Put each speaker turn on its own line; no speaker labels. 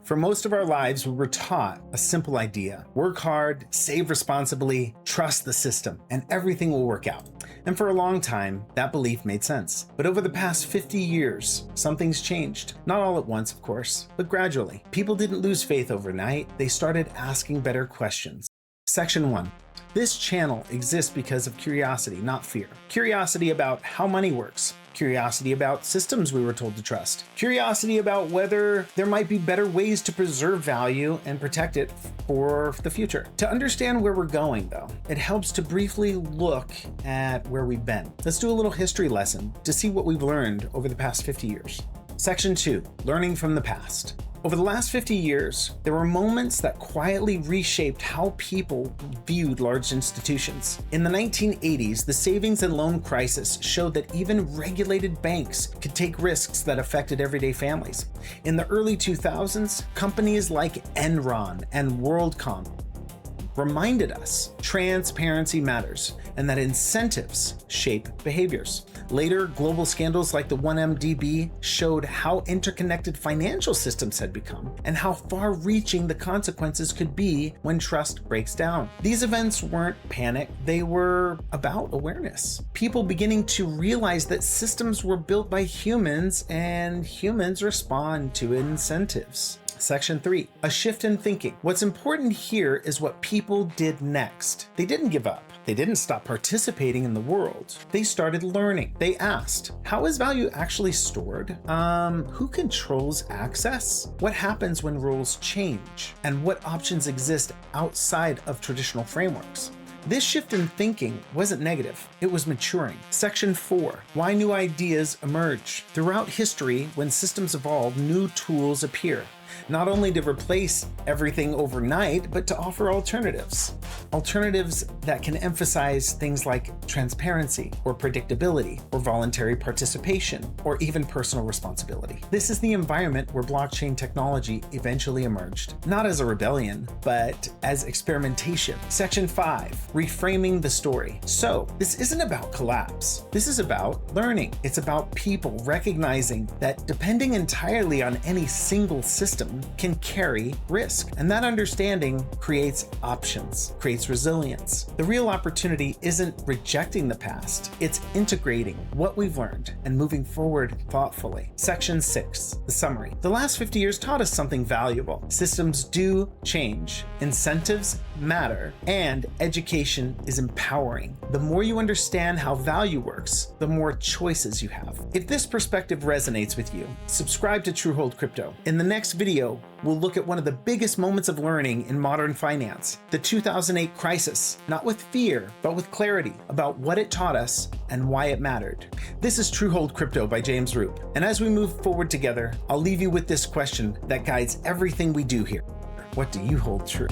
For most of our lives, we were taught a simple idea: work hard, save responsibly, trust the system, and everything will work out. And for a long time, that belief made sense. But over the past 50 years, something's changed. Not all at once, of course, but gradually. People didn't lose faith overnight. They started asking better questions. Section 1. This channel exists because of curiosity, not fear. Curiosity about how money works. Curiosity about systems we were told to trust. Curiosity about whether there might be better ways to preserve value and protect it for the future. To understand where we're going, though, it helps to briefly look at where we've been. Let's do a little history lesson to see what we've learned over the past 50 years. Section 2. Learning from the past. Over the last 50 years, there were moments that quietly reshaped how people viewed large institutions. In the 1980s, the savings and loan crisis showed that even regulated banks could take risks that affected everyday families. In the early 2000s, companies like Enron and WorldCom reminded us transparency matters and that incentives shape behaviors. Later, global scandals like the 1MDB showed how interconnected financial systems had become and how far-reaching the consequences could be when trust breaks down. These events weren't panic, they were about awareness. People beginning to realize that systems were built by humans and humans respond to incentives. Section 3. A shift in thinking. What's important here is what people did next. They didn't give up. They didn't stop participating in the world. They started learning. They asked, how is value actually stored? Who controls access? What happens when rules change? And what options exist outside of traditional frameworks? This shift in thinking wasn't negative, it was maturing. Section 4. Why new ideas emerge. Throughout history, when systems evolve, new tools appear. Not only to replace everything overnight, but to offer alternatives. Alternatives that can emphasize things like transparency or predictability or voluntary participation or even personal responsibility. This is the environment where blockchain technology eventually emerged, not as a rebellion, but as experimentation. Section 5. Reframing the story. So this isn't about collapse. This is about learning. It's about people recognizing that depending entirely on any single system can carry risk. And that understanding creates options, creates resilience. The real opportunity isn't rejecting the past, it's integrating what we've learned and moving forward thoughtfully. Section 6, the summary. The last 50 years taught us something valuable. Systems do change, incentives matter, and education is empowering. The more you understand how value works, the more choices you have. If this perspective resonates with you, subscribe to TrueHOLD Crypto. In the next video, we'll look at one of the biggest moments of learning in modern finance, the 2008 crisis, not with fear, but with clarity about what it taught us and why it mattered. This is TrueHOLD Crypto by James Rupe. And as we move forward together, I'll leave you with this question that guides everything we do here. What do you hold true?